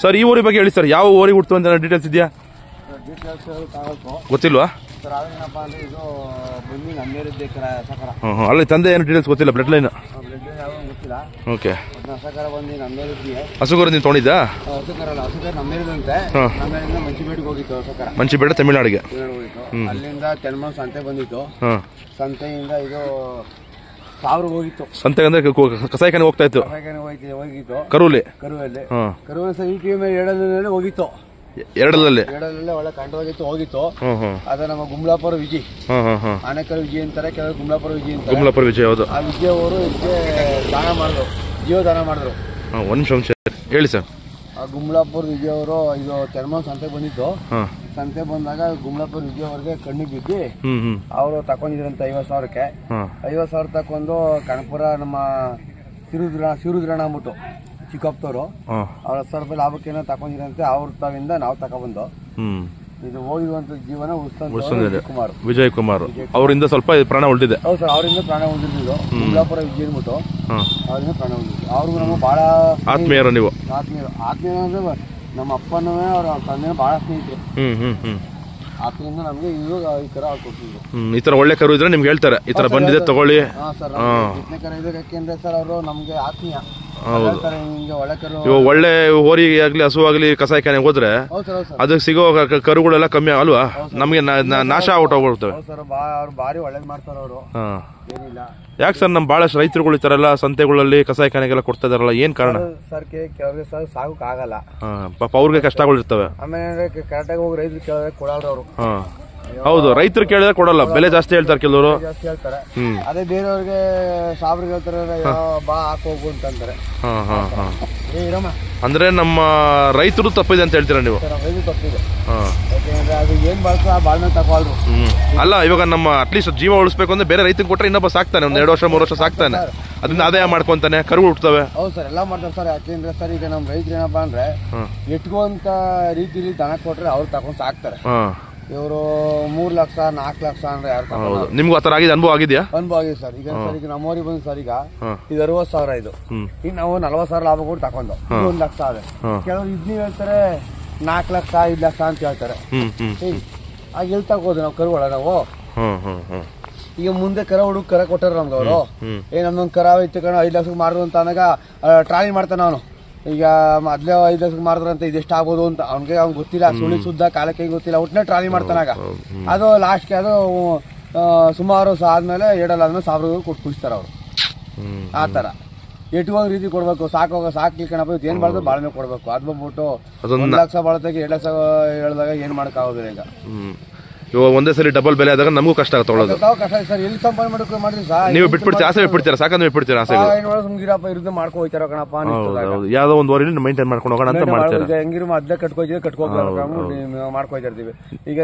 Sir ಈ ಊರಿ ಬಗ್ಗೆ ಹೇಳಿ ಸರ್, ಯಾವ ಊರಿಗೆ ಹುಡ್ತು ಅಂತ ಡೀಟೇಲ್ಸ್ ಇದೆಯಾ? ಗೊತ್ತಿಲ್ವಾ? ಅಲ್ಲಿ ತಂದೆ ಏನು ಡೀಟೇಲ್ಸ್ ಗೊತ್ತಿಲ್ಲ, ಬ್ಲಡ್ ಲೈನ್ ಓಕೆ. ಹಸುಗರು ನೀನು ತೊಗೊಂಡಿದ್ದಾ? ಮಂಚಿಬೇಡ ತಮಿಳ್ನಾಡಿಗೆ. ಅಲ್ಲಿಂದ ತೆಲಮನ್ ಸಂತೆ ಬಂದಿತ್ತು, ಸಂತೆಯಿಂದ ಇದು ಸಾವಿರ ಹೋಗಿತ್ತು. ಸಂತೆ ಅಂದ್ರೆ ಕಸಾಯಿಖಾನೆ ಹೋಗ್ತಾ ಇತ್ತು, ಹೋಗಿತ್ತು ಕರುವಲ್ಲಿ ಹೋಗಿತ್ತು. ಎರಡಲ್ಲೇ ಒಳ್ಳೆ ಕಂಡವಾಗಿತ್ತು ಹೋಗಿತ್ತು. ಅದ ನಮ್ಮ ಗುಮ್ಲಾಪುರ ವಿಜಯ್, ಆನೆಕಲ್ ವಿಜಯ್ ಅಂತಾರೆ, ಕೆಲವರು ಗುಮ್ಲಾಪುರ ವಿಜಯ್ ಅಂತ. ಗುಮ್ಲಾಪುರ ವಿಜಯ್ ಹೌದು. ಆ ವಿಜಯ್ ಅವರು ಇದಕ್ಕೆ ದಾನ ಮಾಡಿದ್ರು, ಜೀವ ದಾನ ಮಾಡಿದ್ರು. ಒಂದು ನಿಮಿಷ ಹೇಳಿ ಸರ್. ಆ ಗುಮ್ಲಾಪುರ ವಿಜಯ್ ಅವರು ಇದು ತೆಲಮನ್ ಸಂತೆ ಬಂದಿತ್ತು. ಸಂತೆ ಬಂದಾಗ ಗುಮ್ಲಾಪುರ ವಿಜಯ್ ಅವ್ರಿಗೆ ಕಣ್ಣಿಗೆ ಬಿದ್ದು ಅವರು ತಕೊಂಡಿದ್ರಂತ 50,000ಕ್ಕೆ. 50,000 ತಕೊಂಡು ಕನಕಪುರ ನಮ್ಮ ಶಿವರುದ್ರಣ ಅಂದ್ಬಿಟ್ಟು ಚಿಕ್ಕಪ್ಪದವರು ಅವ್ರ 10,000 ರೂಪಾಯಿ ಲಾಭಕ್ಕೆ ಏನೋ ತಕೊಂಡಿರಂತೆ. ಅವ್ರ ತಾವಿಂದ ನಾವು ತಗೊಬಂದು ಇದು ಹೋಗಿರುವಂತ ಜೀವನ ಕುಮಾರ್ ವಿಜಯ್ ಕುಮಾರ್ ಅವರಿಂದ ಸ್ವಲ್ಪ ಪ್ರಾಣ ಉಳಿದಿದೆ. ಹೌದು ಸರ್, ಅವರಿಂದ ಪ್ರಾಣ ಉಳಿದಿದ್ದು ಗುಮ್ಲಾಪುರ ವಿಜಯ್ ಅಂದ್ಬಿಟ್ಟು ಅವರಿಂದ ಪ್ರಾಣ ಉಳಿದಿದ್ದು. ಅವ್ರಿಗೂ ನಮಗೆ ಬಹಳ ಆತ್ಮೀಯರು. ನೀವು ಆತ್ಮೀಯ ಅಂದ್ರೆ ನಮ್ಮ ಅಪ್ಪನೂ ಅವ್ರ ತಂದೆ ಬಹಳ ಸ್ನೇಹಿತರು. ಆತ್ಮೀಯಿಂದ ನಮ್ಗೆ ಇವಾಗ ಈ ತರ ಕೊಡ್ತಿದ್ರು. ಈ ತರ ಒಳ್ಳೆ ಕರು ಇದ್ರೆ ನಿಮ್ಗೆ ಹೇಳ್ತಾರೆ, ಈ ತರ ಬಂದಿದೆ ತಗೊಳ್ಳಿ. ಸರ್ ಕರ ಇದಕ್ಕೆ ಸರ್ ಅವರು ನಮ್ಗೆ ಆತ್ಮೀಯ. ಒಳ್ಳೆ ಹೋರಿಗೆ ಆಗ್ಲಿ ಹಸು ಆಗ್ಲಿ ಕಸಾಯಿಖಾನೆ ಹೋದ್ರೆ ಅದಕ್ಕೆ ಸಿಗೋ ಕರುಗಳೆಲ್ಲ ಕಮ್ಮಿ ಅಲ್ವಾ, ನಮ್ಗೆ ನಾಶ ಔಟೋಗ್ಬಿಡ್ತವೆ. ಬಾರಿ ಒಳ್ಳೇದ್ ಮಾಡ್ತಾರ ಅವರು. ಯಾಕೆ ಸರ್ ನಮ್ ಬಹಳಷ್ಟು ರೈತರುಗಳು ಈ ತರ ಎಲ್ಲ ಸಂತೆಗಳಲ್ಲಿ ಕಸಾಯಿಖಾನೆಗೆಲ್ಲ ಕೊಡ್ತಾ ಇದಾರಲ್ಲ, ಏನ್ ಕಾರಣ? ಸರ್ ಕೆಲವ್ರಿಗೆ ಸರ್ ಸಾಗಕ್ ಆಗಲ್ಲ, ಪಾಪ ಅವ್ರಿಗೆ ಕಷ್ಟಗಳು ಇರ್ತವೆ. ಆಮೇಲೆ ಕರೆಕ್ಟಾಗಿ ಹೋಗಿ ರೈತರು ಕೇಳಿದ್ರೆ ಕೊಡಲ್ಲ ಅವರು. ಹೌದು, ರೈತರು ಕೇಳಿದ್ರೆ ಕೊಡಲ್ಲ, ಬೆಲೆ ಜಾಸ್ತಿ ಹೇಳ್ತಾರೆ ಕೆಲವರು. ಜಾಸ್ತಿ ಹೇಳ್ತಾರೆ. ಅದೇ ಬೇರೆಯವ್ರಿಗೆ ಸಾಬ್ರಿಗೆ ಹೇಳ್ತಾರೆ ಬಾ ಹಾಕೋಗು ಅಂತಂತಾರೆ. ಅಂದ್ರೆ ನಮ್ಮ ರೈತರು ತಪ್ಪಿದೆ ಅಂತ ಹೇಳ್ತೀರಾ ನೀವು? ರೈತರು ತಪ್ಪಿದೆ, ಯಾಕೆಂದ್ರೆ ಅದು ಏನ್ ಬಳಸ ಆ ಬಾಳ್ನ ತಗೊಳ್ರು. ಅಲ್ಲ, ಇವಾಗ ನಮ್ಮ ಅಟ್ಲೀಸ್ಟ್ ಜೀವ ಉಳಿಸ್ಬೇಕು ಅಂದ್ರೆ ಬೇರೆ ರೈತರಿಗೆ ಕೊಟ್ರೆ ಇನ್ನೊಬ್ಬ ಸಾಕ್ತಾನೆ, ಒಂದ್ 2 ವರ್ಷ 3 ವರ್ಷ ಸಾಕ್ತಾನೆ, ಅದನ್ನ ಆದಾಯ ಮಾಡ್ಕೊಂತಾನೆ, ಕರು ಹುಟ್ಟುತ್ತವೆ. ಹೌದು ಸರ್, ಎಲ್ಲಾ ಮಾಡ್ತಾರೆ ಸರ್. ಯಾಕೆಂದ್ರೆ ಸರ್ ಈಗ ನಮ್ ರೈತರು ಏನಪ್ಪಾ ಅಂದ್ರೆ ಎಟ್ಕೊಂತ ರೀತಿಲಿ ದನ ಕೊಟ್ರೆ ಅವ್ರು ತಗೊಂಡ್ ಸಾಕ್ತಾರೆ. ಇವರು 3 ಲಕ್ಷ 4 ಲಕ್ಷ ಅಂದ್ರೆ ಯಾರು? ನಿಮ್ಗೂ ಆತರ ಆಗಿದೆ, ಅನುಭವ ಆಗಿದೆಯಾ? ಅನುಭವ ಆಗಿದೆ ಸರ್. ಈಗ ಸರ್ ಈಗ ನಮ್ಮೂರಿಗೆ ಬಂದ್ ಸರ್ ಈಗ ಇದು 60,000 ಇದು. ಈಗ ನಾವು 40,000 ಲಾಭ ಕೊಟ್ಟು ತಕೊಂಡು 1 ಲಕ್ಷ ಆದ್ರೆ ಕೆಲವರು ಇದ್ನಿ ಹೇಳ್ತಾರೆ 4 ಲಕ್ಷ 5 ಲಕ್ಷ ಅಂತ ಹೇಳ್ತಾರೆ. ಆಗ ಎಲ್ಲಿ ತಗೋದು ನಾವು ಕರುಗಳ ನಾವು? ಈಗ ಮುಂದೆ ಕರ ಹುಡುಗ ಕರ ಕೊಟ್ಟಾರ ನಮ್ಗೆ ಅವರು. ನಮ್ದೊಂದು ಕರ ಇತ್ತು ಕಣ 5 ಲಕ್ಷಕ್ಕೆ ಮಾರಿದ್ರು ಅಂತ ಅಂದಾಗ ಟ್ರಾಲಿ ಮಾಡ್ತಾನೆ ಅವನು. ಈಗ ಮೊದ್ಲೇ 5 ಲಕ್ಷಕ್ಕೆ ಮಾರಿದ್ರ ಅಂತ ಇದೆಷ್ಟು ಆಗ್ಬೋದು ಅಂತ ಅವ್ನಿಗೆ ಗೊತ್ತಿಲ್ಲ, ಸುಳಿ ಸುದ್ದ ಕಾಲಕ್ಕೆ ಗೊತ್ತಿಲ್ಲ, ಒಟ್ಟಿನ ಟ್ರಾಲಿ ಮಾಡ್ತಾನಾಗ. ಅದು ಲಾಸ್ಟ್ಗೆ ಅದು ಸುಮಾರು ಆದ್ಮೇಲೆ 2 ಆದ್ಮೇಲೆ 1,000 ಕೊಟ್ಟು ಕುಡಿಸ್ತಾರ ಅವರು. ಆ ತರ ಎಟ್ಕೊಂಡ್ ರೀತಿ ಕೊಡ್ಬೇಕು, ಸಾಕ್ಲಿಕ್ಕೆ ಕಣಪ್ಪ ಏನ್ ಬಾಳ್ದು ಬಾಳ್ಮೆ ಕೊಡ್ಬೇಕು. ಅದ್ ಬಂದ್ಬಿಟ್ಟು 1 ಲಕ್ಷ ಬಾಳತೆಗೆ 2 ಲಕ್ಷ ಹೇಳಿದಾಗ ಏನ್ ಮಾಡಕ್ ಆಗೋದಿಲ್ಲ. ಈಗ ಇವಾಗ ಒಂದೇ ಸಲ ಡಬಲ್ ಬೆಲೆ ಆದಾಗ ನಮಗೂ ಕಷ್ಟ ತೊಗೊಳೋದು. ಕಷ್ಟ ಸರ್, ಎಲ್ಲಿ ಸಂಪಾದನೆ ಮಾಡಿದ್ರಿ ಸರ್? ನೀವು ಬಿಟ್ಬಿಡ್ತೀರಾ, ಆಸೆ ಬಿಟ್ಬಿಡ್ತೀರಾ, ಸಾಕಂದ್ರೆ ಬಿಟ್ಬಿಡ್ತೀರಾ ಆಸೆ? ಸುಮ್ಗಿರಪ್ಪ ಇருந்து ಮಾಡ್ಕೊ ಹೋಯ್ತಾರ ಕಣಪ್ಪ, ಯಾವ್ದೋ ಒಂದು ವರಿಲಿ ಮೈಂಟೈನ್ ಮಾಡ್ಕೊಂಡು ಹೋಗೋಣ ಅಂತ ಮಾಡ್ತೀರಾ? ಹೆಂಗಿರು ಅದ್ದೇ ಕಟ್ಕೋತೀವಿ ಮಾಡ್ಕೊ ಹೋಯ್ತಿರ್ತೀವಿ. ಈಗ